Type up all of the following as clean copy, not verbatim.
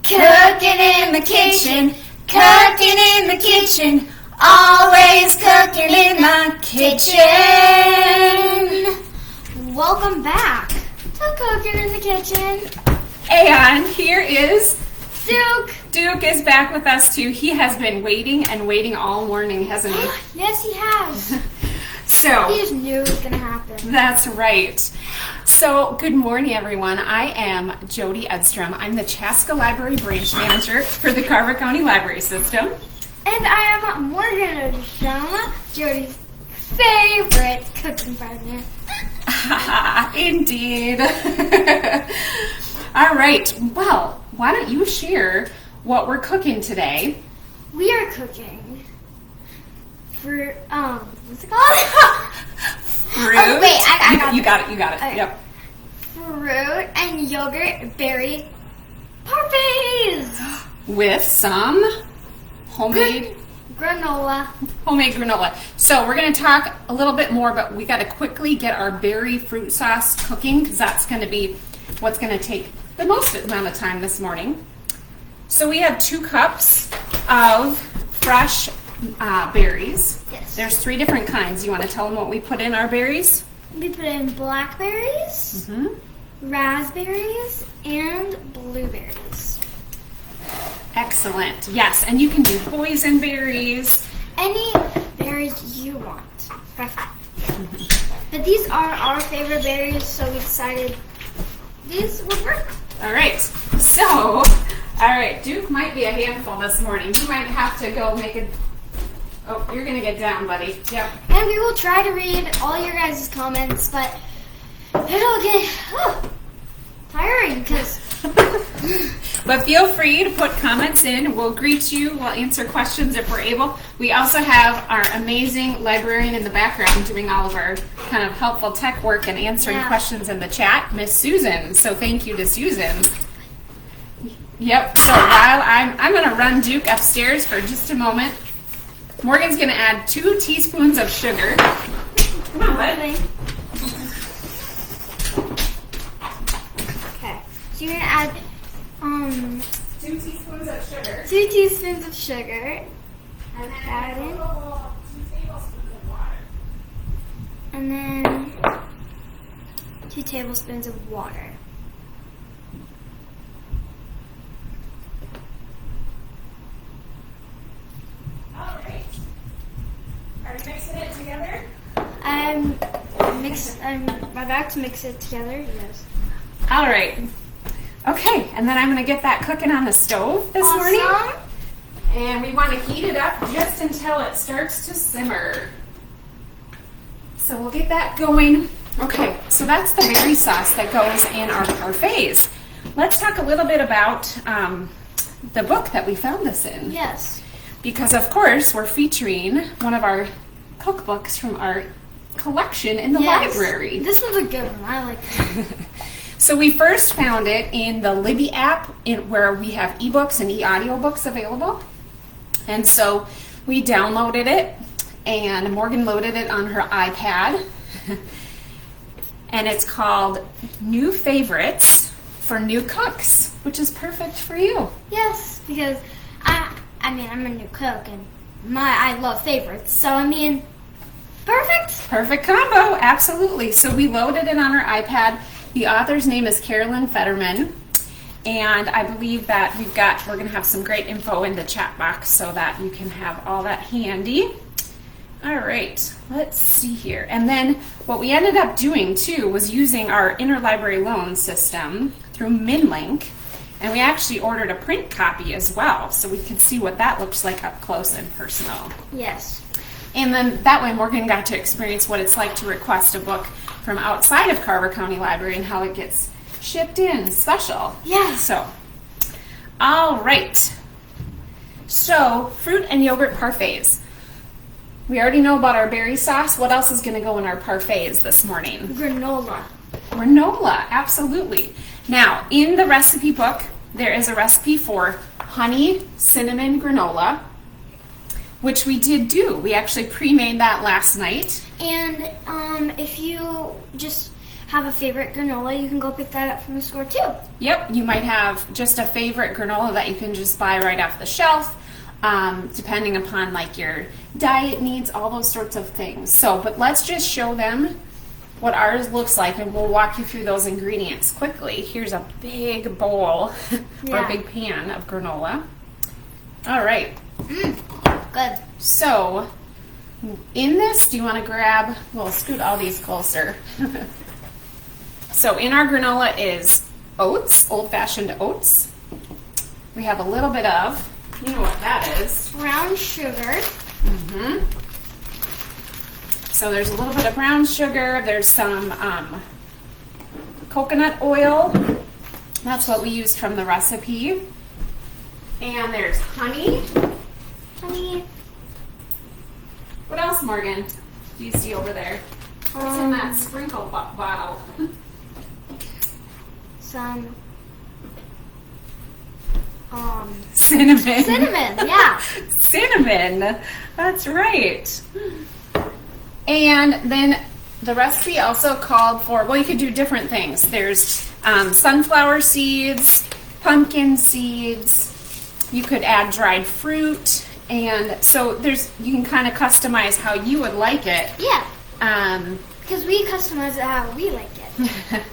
Cooking in the kitchen, cooking in the kitchen, always cooking in the kitchen. Welcome back to Cooking in the Kitchen. And here is Duke. Duke is back with us too. He has been waiting and waiting all morning, hasn't he? Yes, he has. So He just knew it was going to happen. that's right. So good morning, everyone. I am Jodi Edstrom. I'm the Chaska Library Branch Manager for the Carver County Library System. And I am Morgan Edstrom, Jodi's favorite cooking partner. Indeed. All right. Well, why don't you share what we're cooking today? We are cooking for, what's it called? Fruit. Oh, wait, I got You it. got it. You got it. Okay. Yep. Fruit and yogurt berry parfaits. With some homemade Granola. So we're going to talk a little bit more, but we got to quickly get our berry fruit sauce cooking because that's going to be what's going to take the most amount of time this morning. So we have 2 cups of fresh berries. Yes. There's 3 different kinds. You want to tell them what we put in our berries? We put in blackberries, raspberries, and blueberries. Excellent. Yes, and you can do boysenberries. Any berries you want. But these are our favorite berries, so we decided these would work. All right. So, all right, Duke might be a handful this morning. He might have to go make a... Oh, you're going to get down, buddy. Yep. And we will try to read all your guys' comments, but it'll get tiring because... But feel free to put comments in. We'll greet you. We'll answer questions if we're able. We also have our amazing librarian in the background doing all of our kind of helpful tech work and answering questions in the chat, Miss Susan. So thank you to Susan. Yep. So while I'm going to run Duke upstairs for just a moment. Morgan's going to add 2 teaspoons of sugar. Come on, bud. Okay. So you're going to add 2 teaspoons of sugar. 2 teaspoons of sugar. And then Add in. 2 tablespoons of water. And then 2 tablespoons of water. All right. Are you mixing it together? I'm about to mix it together. Yes. All right. Okay, and then I'm going to get that cooking on the stove this morning. And we want to heat it up just until it starts to simmer. So we'll get that going. Okay, so that's the berry sauce that goes in our parfaits. Let's talk a little bit about the book that we found this in. Yes. Because, of course, we're featuring one of our cookbooks from our collection in the library. This one's a good one. I like it. So we first found it in the Libby app where we have ebooks and e-audiobooks available. And so we downloaded it and Morgan loaded it on her iPad. And it's called New Favorites for New Cooks, which is perfect for you. Yes, because I'm a new cook and I love favorites. So perfect. Perfect combo, absolutely. So we loaded it on our iPad. The author's name is Carolyn Fetterman, and I believe that we're going to have some great info in the chat box so that you can have all that handy. All right, let's see here. And then what we ended up doing too was using our interlibrary loan system through MinLink, and we actually ordered a print copy as well so we could see what that looks like up close and personal. Yes. And then that way Morgan got to experience what it's like to request a book from outside of Carver County Library and how it gets shipped in special. Yeah. So, all right. So, fruit and yogurt parfaits. We already know about our berry sauce. What else is going to go in our parfaits this morning? Granola. Granola, absolutely. Now, in the recipe book, there is a recipe for honey cinnamon granola, which we did do. We actually pre-made that last night. And if you just have a favorite granola, you can go pick that up from the store too. Yep, you might have just a favorite granola that you can just buy right off the shelf, depending upon like your diet needs, all those sorts of things. So, but let's just show them what ours looks like, and we'll walk you through those ingredients quickly. Here's a big bowl or a big pan of granola. All right. Good. So, in this, do you want to grab, we'll scoot all these closer. So in our granola is oats, old-fashioned oats. We have a little bit of, you know what that is. Brown sugar. So there's a little bit of brown sugar. There's some coconut oil. That's what we used from the recipe. And there's honey. Honey. What else, Morgan, do you see over there? What's in that sprinkle bottle? Some cinnamon. Cinnamon, yeah. Cinnamon. That's right. And then the recipe also called for, well, you could do different things. There's sunflower seeds, pumpkin seeds. You could add dried fruit. And so you can kind of customize how you would like it. Yeah. Because we customize it how we like it.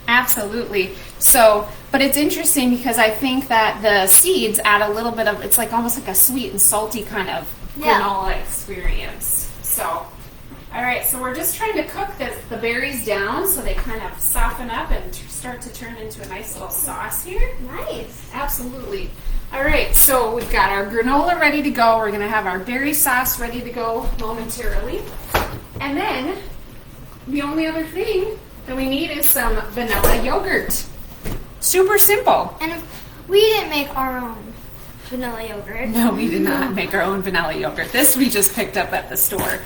Absolutely. So, but it's interesting because I think that the seeds add a little bit of, it's like almost like a sweet and salty kind of granola experience. So, all right, so we're just trying to cook the berries down so they kind of soften up and start to turn into a nice little sauce here. Nice. Absolutely. All right, so we've got our granola ready to go. We're going to have our berry sauce ready to go momentarily. And then the only other thing that we need is some vanilla yogurt. Super simple. And we didn't make our own vanilla yogurt. No, we did not make our own vanilla yogurt. This we just picked up at the store.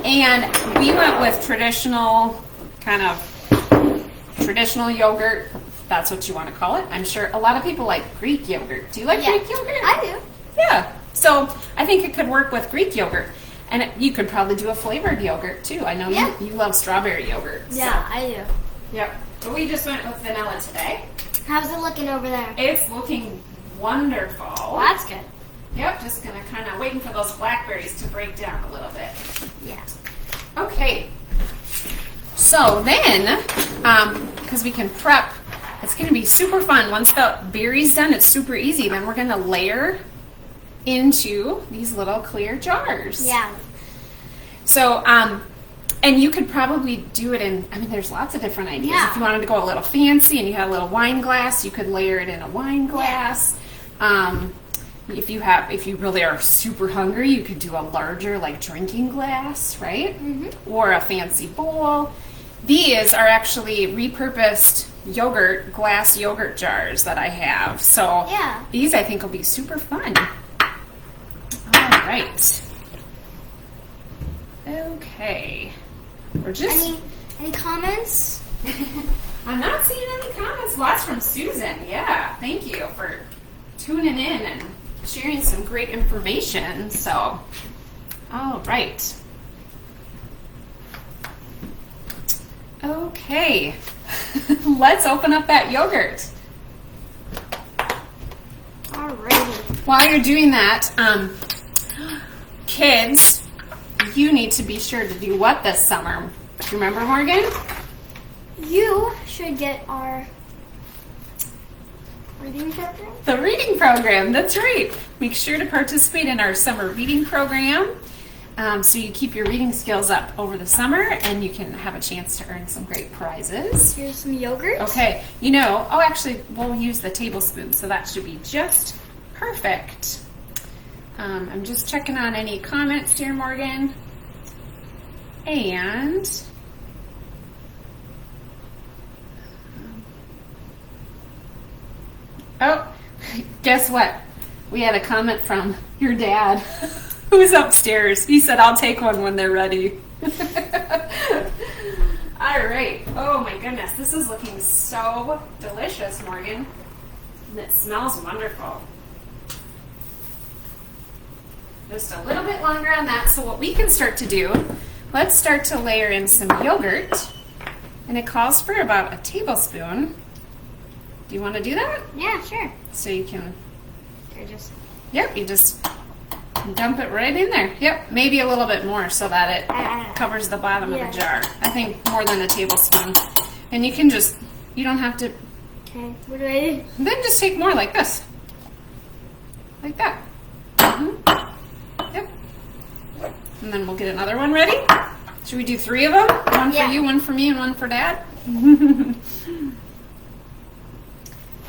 And we went with traditional yogurt. That's what you want to call it. I'm sure a lot of people like Greek yogurt. Do you like Greek yogurt? I do. Yeah. So I think it could work with Greek yogurt. And you could probably do a flavored yogurt too. I know you love strawberry yogurt. Yeah, I do. Yep. But we just went with vanilla today. How's it looking over there? It's looking wonderful. Well, that's good. Yep, just gonna kind of waiting for those blackberries to break down a little bit. Yeah. Okay. So then, because we can prep, it's gonna be super fun. Once the berries done, it's super easy. Then we're gonna layer into these little clear jars. Yeah. So, and you could probably do it in, there's lots of different ideas. Yeah. If you wanted to go a little fancy and you had a little wine glass, you could layer it in a wine glass. Yeah. If you really are super hungry, you could do a larger like drinking glass, right? Mm-hmm. Or a fancy bowl. These are actually repurposed glass yogurt jars that I have. So these I think will be super fun. All right. Okay. We're just any comments? I'm not seeing any comments. Lots from Susan. Yeah. Thank you for tuning in and sharing some great information. So, all right. Okay. Let's open up that yogurt. Alrighty. While you're doing that, kids, you need to be sure to do what this summer? Do you remember, Morgan? You should get our reading program. The reading program, that's right. Make sure to participate in our summer reading program so you keep your reading skills up over the summer and you can have a chance to earn some great prizes. Here's some yogurt. Okay, actually, we'll use the tablespoon, so that should be just perfect. I'm just checking on any comments here, Morgan. And guess what? We had a comment from your dad who's upstairs. He said, I'll take one when they're ready. All right. Oh my goodness. This is looking so delicious, Morgan. And it smells wonderful. Just a little bit longer on that. So what we can start to do, let's start to layer in some yogurt. And it calls for about a tablespoon. Do you want to do that? Yeah, sure. So you can, I just. yep, you just dump it right in there. Yep, maybe a little bit more so that it covers the bottom of the jar. I think more than a tablespoon. And you can just, you don't have to. Okay, what do I do? Then just take more like this. Like that. Yep. And then we'll get another one ready. Should we do 3 of them? One for you, one for me, and one for Dad?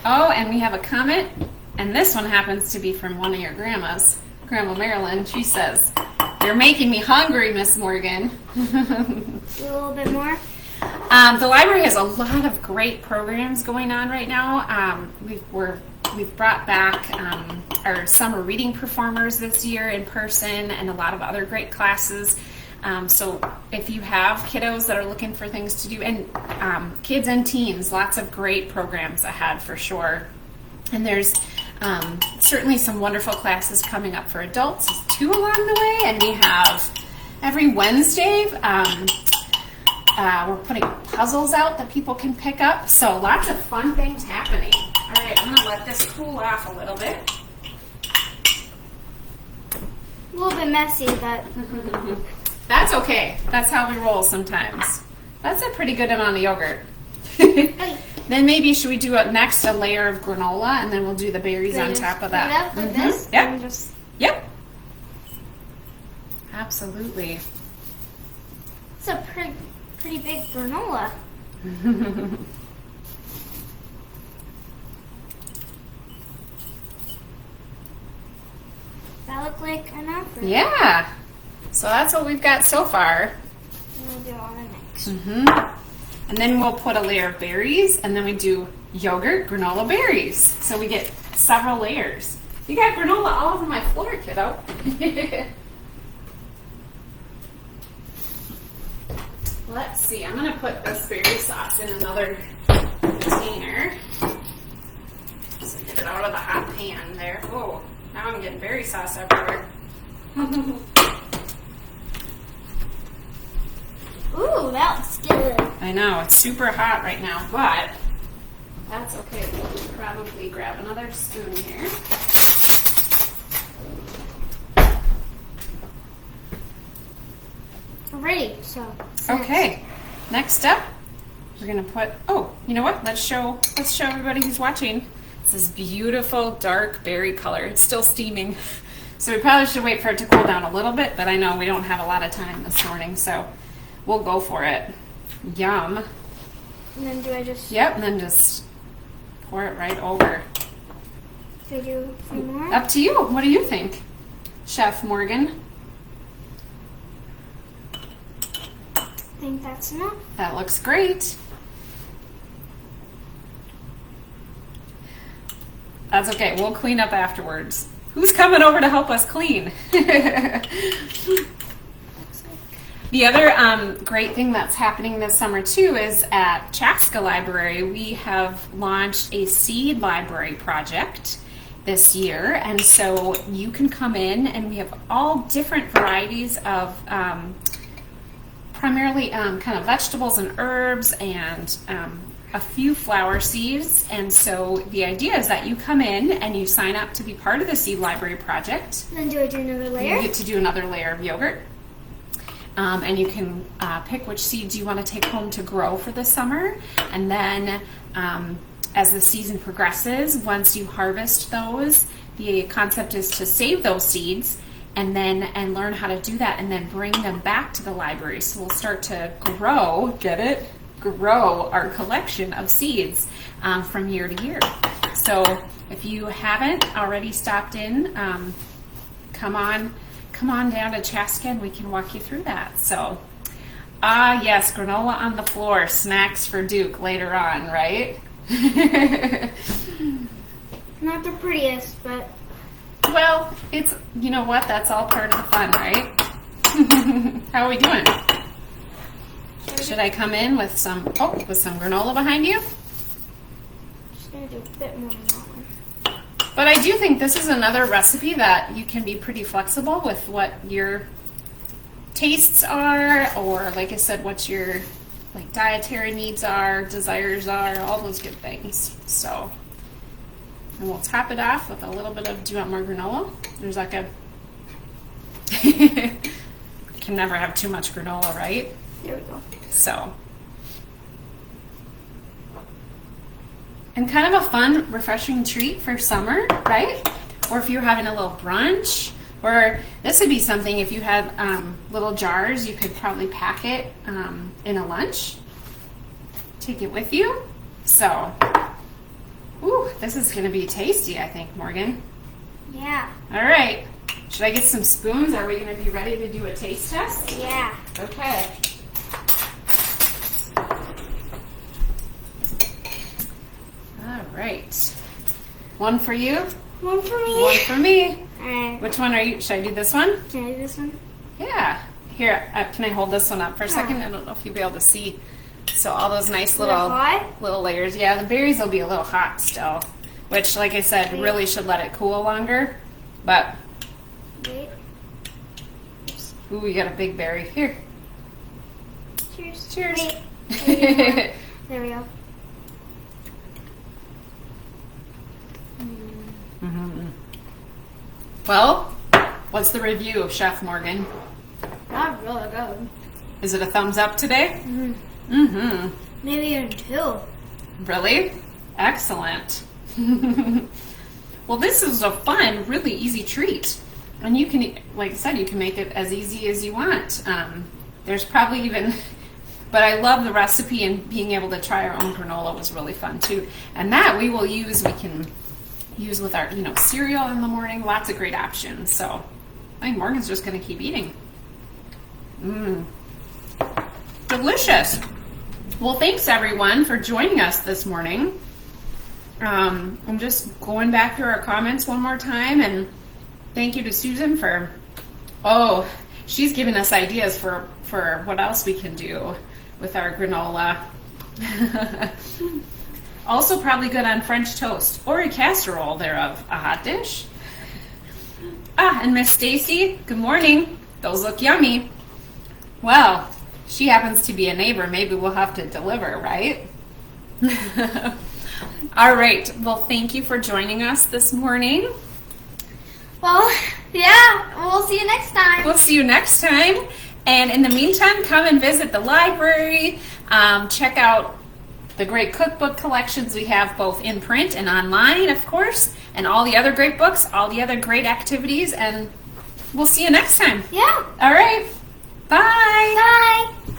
Oh, and we have a comment. And this one happens to be from one of your grandmas. Grandma Marilyn. She says, "You're making me hungry, Miss Morgan." A little bit more? The library has a lot of great programs going on right now. We've brought back our summer reading performers this year in person and a lot of other great classes. So if you have kiddos that are looking for things to do, and kids and teens, lots of great programs ahead for sure. And there's certainly some wonderful classes coming up for adults too along the way. And we have every Wednesday, we're putting puzzles out that people can pick up. So lots of fun things happening. All right, I'm going to let this cool off a little bit. A little bit messy, but. That's okay. That's how we roll sometimes. That's a pretty good amount of yogurt. Then maybe should we do next a layer of granola, and then we'll do the berries on top of that. Like this? Yep. Just... Yep. Absolutely. It's a pretty big granola. That look like enough? Yeah. So that's what we've got so far. We'll do all the next. And then we'll put a layer of berries, and then we do yogurt, granola, berries. So we get several layers. You got granola all over my floor, kiddo. Let's see. I'm going to put this berry sauce in another container. So get it out of the hot pan there. Oh, now I'm getting berry sauce everywhere. Ooh, that looks good. I know, it's super hot right now, but that's okay. We'll probably grab another spoon here. Ready, so. Okay, next up, we're gonna put, oh, you know what? Let's show everybody who's watching. It's this beautiful dark berry color. It's still steaming. So we probably should wait for it to cool down a little bit, but I know we don't have a lot of time this morning, so we'll go for it. Yum. And then do I just... Yep, and then just pour it right over. Do I do some more? Up to you. What do you think, Chef Morgan? I think that's enough. That looks great. That's okay. We'll clean up afterwards. Who's coming over to help us clean? The other great thing that's happening this summer too is at Chaska Library, we have launched a seed library project this year. And so you can come in and we have all different varieties of primarily kind of vegetables and herbs and a few flower seeds. And so the idea is that you come in and you sign up to be part of the seed library project. Then do I do another layer? You get to do another layer of yogurt. And you can pick which seeds you want to take home to grow for the summer. And then as the season progresses, once you harvest those, the concept is to save those seeds and learn how to do that and then bring them back to the library. So we'll start to grow, grow our collection of seeds from year to year. So if you haven't already stopped in, come on down to Chaska and we can walk you through that. So, yes, granola on the floor, snacks for Duke later on, right? Not the prettiest, but... Well, it's, you know what, that's all part of the fun, right? How are we doing? Should I come in with some granola behind you? Just gonna do a bit more on that one. But I do think this is another recipe that you can be pretty flexible with what your tastes are, or like I said, what your like dietary needs are, desires are, all those good things. So, and we'll top it off with a little bit of, do you want more granola? There's like a, can never have too much granola, right? There we go. So, and kind of a fun, refreshing treat for summer, right? Or if you're having a little brunch, or this would be something if you had little jars, you could probably pack it in a lunch, take it with you. So, ooh, this is going to be tasty, I think, Morgan. Yeah. All right. Should I get some spoons? Are we going to be ready to do a taste test? Yeah. Okay. All right. One for you. One for me. One for me. Alright. Which one are you? Should I do this one? Can I do this one? Yeah. Here, can I hold this one up for a second? I don't know if you'll be able to see. So all those nice little layers. Yeah, the berries will be a little hot still, which, like I said, really should let it cool longer. But, Wait. ooh, we got a big berry. Here. Cheers. Cheers. Wait. There we go. Mm-hmm. Well, what's the review of Chef Morgan? Not really good. Is it a thumbs up today? Mm-hmm. Mm-hmm. Maybe even 2. Really? Excellent. Well, this is a fun, really easy treat. And you can, like I said, you can make it as easy as you want. There's probably even, but I love the recipe, and being able to try our own granola was really fun too. And that we can use with our, cereal in the morning. Lots of great options. So I think Morgan's just going to keep eating. Mmm. Delicious. Well, thanks everyone for joining us this morning. I'm just going back through our comments one more time, and thank you to Susan for, she's giving us ideas for what else we can do with our granola. Also probably good on French toast or a casserole thereof, a hot dish. And Miss Stacy, good morning. Those look yummy. Well, she happens to be a neighbor. Maybe we'll have to deliver, right? All right. Well, thank you for joining us this morning. Well, yeah. We'll see you next time. We'll see you next time. And in the meantime, come and visit the library. Check out the great cookbook collections we have both in print and online, of course, and all the other great books, all the other great activities, and we'll see you next time. Yeah. All right. Bye. Bye.